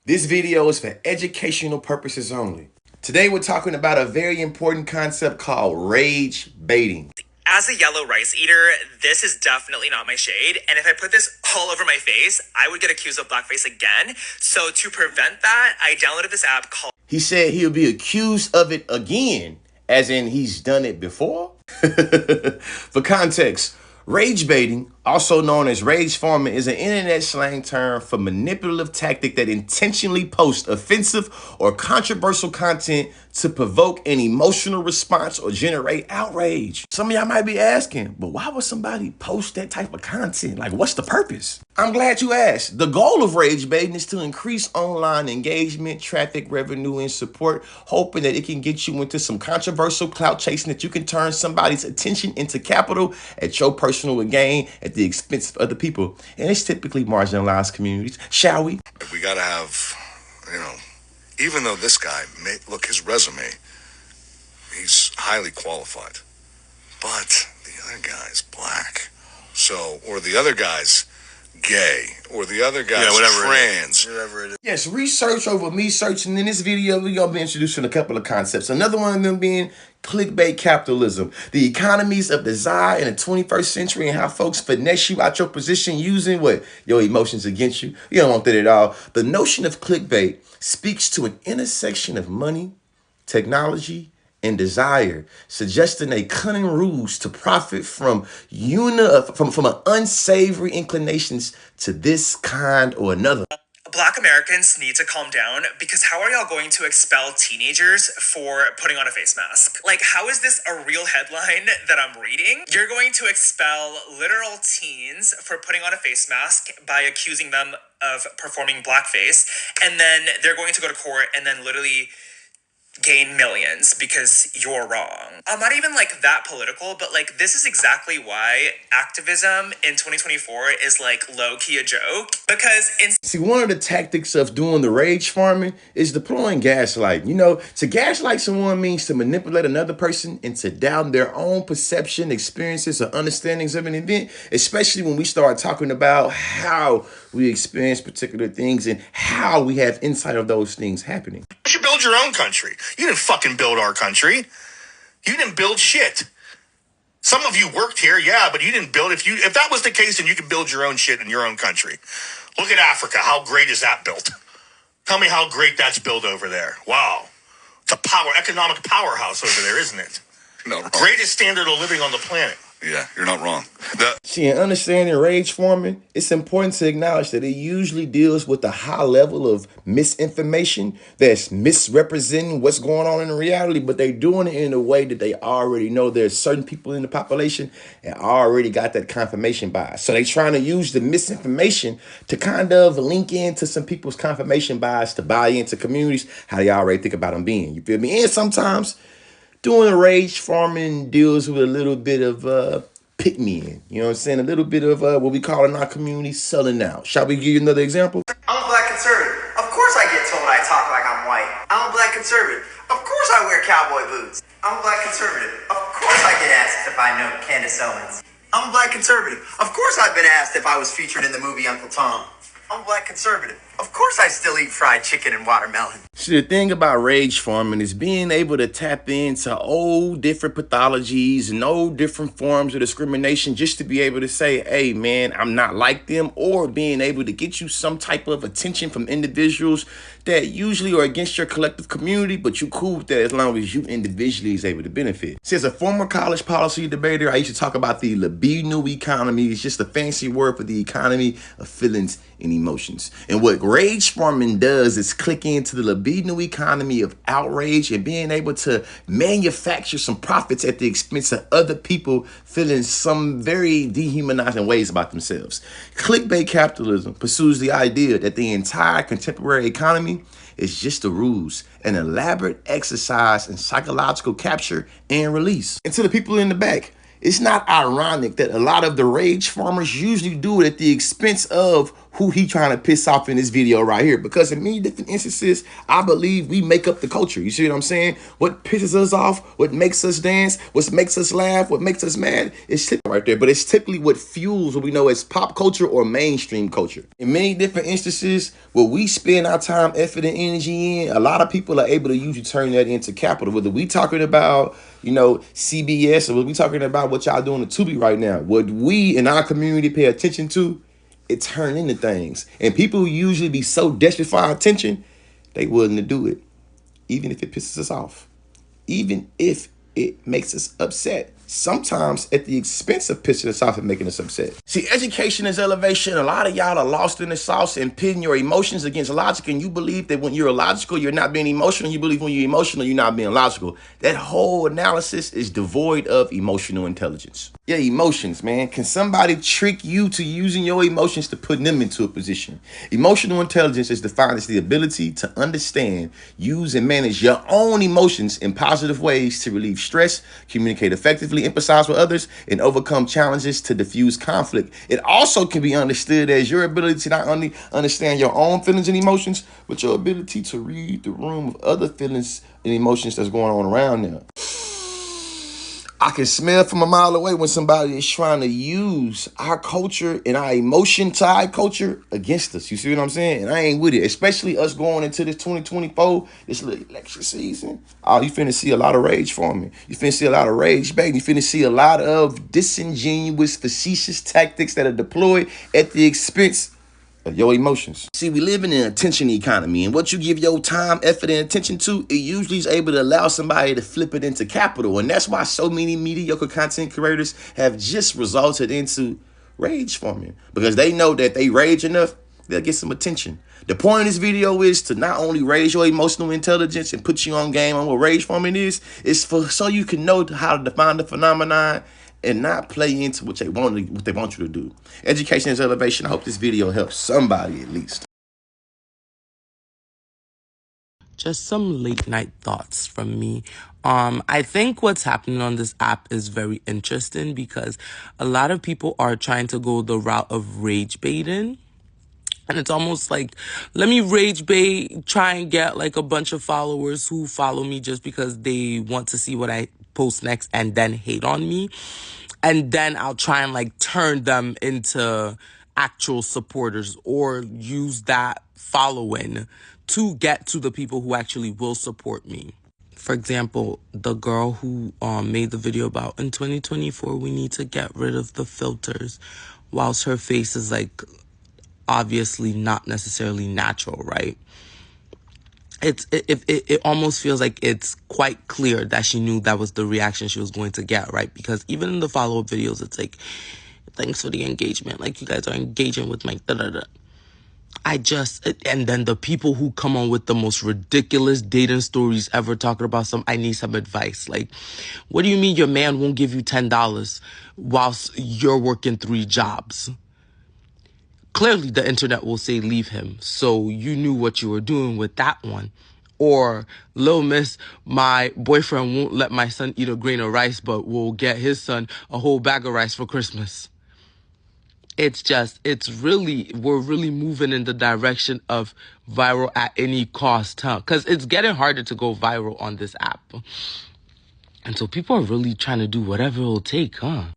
This video is for educational purposes only. Today we're talking about a very important concept called rage baiting. As a yellow rice eater, this is definitely not my shade. And if I put this all over my face, I would get accused of blackface again. So to prevent that, I downloaded this app called... He said he'll be accused of it again, as in he's done it before. For context, rage baiting, also known as rage farming, is an internet slang term for manipulative tactic that intentionally posts offensive or controversial content to provoke an emotional response or generate outrage. Some of y'all might be asking, but why would somebody post that type of content? Like, what's the purpose? I'm glad you asked. The goal of rage baiting is to increase online engagement, traffic, revenue, and support, hoping that it can get you into some controversial clout chasing that you can turn somebody's attention into capital at your personal gain at the expense of other people. And it's typically marginalized communities. Shall we? We gotta have, even though this guy, look, his resume, he's highly qualified, but the other guy's black. So, or the other guy's gay, or the other guy's trans. Whatever it is. Yes, research over me searching. In this video, we're going to be introducing a couple of concepts. Another one of them being clickbait capitalism, the economies of desire in the 21st century, and how folks finesse you out your position using what? Your emotions against you. You don't want that at all. The notion of clickbait speaks to an intersection of money, technology, and desire, suggesting a cunning ruse to profit from unsavory inclinations to this kind or another. Black Americans need to calm down, because how are y'all going to expel teenagers for putting on a face mask? Like, how is this a real headline that I'm reading? You're going to expel literal teens for putting on a face mask by accusing them of performing blackface, and then they're going to go to court and then literally gain millions because you're wrong. I'm not even like that political, but like this is exactly why activism in 2024 is like low-key a joke. Because see, one of the tactics of doing the rage farming is deploying gaslight. To gaslight someone means to manipulate another person into doubting their own perception, experiences, or understandings of an event, especially when we start talking about how we experience particular things and how we have insight of those things happening. You should build your own country. You didn't fucking build our country. You didn't build shit. Some of you worked here, yeah, but you didn't build. If that was the case, then you could build your own shit in your own country. Look at Africa. How great is that built? Tell me how great that's built over there. Wow. It's a economic powerhouse over there, isn't it? No, greatest standard of living on the planet. Yeah, you're not wrong. See, in understanding rage farming, it's important to acknowledge that it usually deals with a high level of misinformation that's misrepresenting what's going on in reality, but they're doing it in a way that they already know there's certain people in the population and already got that confirmation bias. So they're trying to use the misinformation to kind of link into some people's confirmation bias to buy into communities, how they already think about them being. You feel me? And sometimes doing rage farming deals with a little bit of pick-me-in. You know what I'm saying? A little bit of what we call in our community selling out. Shall we give you another example? I'm a black conservative. Of course I get told I talk like I'm white. I'm a black conservative. Of course I wear cowboy boots. I'm a black conservative. Of course I get asked if I know Candace Owens. I'm a black conservative. Of course I've been asked if I was featured in the movie Uncle Tom. I'm a black conservative. Of course I still eat fried chicken and watermelon. See, the thing about rage farming is being able to tap into old different pathologies and old different forms of discrimination just to be able to say, hey, man, I'm not like them, or being able to get you some type of attention from individuals that usually are against your collective community, but you cool with that as long as you individually is able to benefit. See, as a former college policy debater, I used to talk about the libido economy. It's just a fancy word for the economy of feelings and emotions. And what rage farming does is click into the libido economy of outrage and being able to manufacture some profits at the expense of other people feeling some very dehumanizing ways about themselves. Clickbait capitalism pursues the idea that the entire contemporary economy is just a ruse, an elaborate exercise in psychological capture and release. And to the people in the back, it's not ironic that a lot of the rage farmers usually do it at the expense of who he trying to piss off in this video right here. Because in many different instances, I believe we make up the culture. You see what I'm saying? What pisses us off, what makes us dance, what makes us laugh, what makes us mad, it's right there. But it's typically what fuels what we know as pop culture or mainstream culture. In many different instances, where we spend our time, effort, and energy in, a lot of people are able to usually turn that into capital. Whether we talking about, you know, CBS, or whether we talking about what y'all doing to Tubi right now, what we in our community pay attention to, it turn into things. And people usually be so desperate for our attention, they willing to do it, even if it pisses us off, even if it makes us upset. Sometimes at the expense of pissing us off and making us upset. See, education is elevation. A lot of y'all are lost in the sauce and pitting your emotions against logic, and you believe that when you're illogical, you're not being emotional. You believe when you're emotional, you're not being logical. That whole analysis is devoid of emotional intelligence. Yeah, emotions, man. Can somebody trick you to using your emotions to put them into a position? Emotional intelligence is defined as the ability to understand, use, and manage your own emotions in positive ways to relieve stress, communicate effectively, empathize with others, and overcome challenges to diffuse conflict. It also can be understood as your ability to not only understand your own feelings and emotions, but your ability to read the room of other feelings and emotions that's going on around there. I can smell from a mile away when somebody is trying to use our culture and our emotion-tied culture against us. You see what I'm saying? And I ain't with it, especially us going into this 2024, this little election season. Oh, you finna see a lot of rage from me. You finna see a lot of rage, baby. You finna see a lot of disingenuous, facetious tactics that are deployed at the expense of your emotions. See, we live in an attention economy, and what you give your time, effort, and attention to, it usually is able to allow somebody to flip it into capital. And that's why so many mediocre content creators have just resulted into rage farming, because they know that they rage enough, they'll get some attention. The point of this video is to not only raise your emotional intelligence and put you on game on what rage farming is for so you can know how to define the phenomenon and not play into what they want you to do. Education is elevation. I hope this video helps somebody at least. Just some late night thoughts from me. I think what's happening on this app is very interesting because a lot of people are trying to go the route of rage baiting. And it's almost like, let me rage bait, try and get like a bunch of followers who follow me just because they want to see what I post next and then hate on me. And then I'll try and like turn them into actual supporters or use that following to get to the people who actually will support me. For example, the girl who made the video about in 2024, we need to get rid of the filters, whilst her face is like obviously not necessarily natural, right? It almost feels like it's quite clear that she knew that was the reaction she was going to get, right? Because even in the follow-up videos, it's like, thanks for the engagement. Like, you guys are engaging with my da-da-da. And then the people who come on with the most ridiculous dating stories ever talking about I need some advice. Like, what do you mean your man won't give you $10 whilst you're working 3 jobs? Clearly, the internet will say leave him. So you knew what you were doing with that one. Or, Lil Miss, my boyfriend won't let my son eat a grain of rice, but will get his son a whole bag of rice for Christmas. We're really moving in the direction of viral at any cost, huh? Because it's getting harder to go viral on this app. And so people are really trying to do whatever it'll take, huh?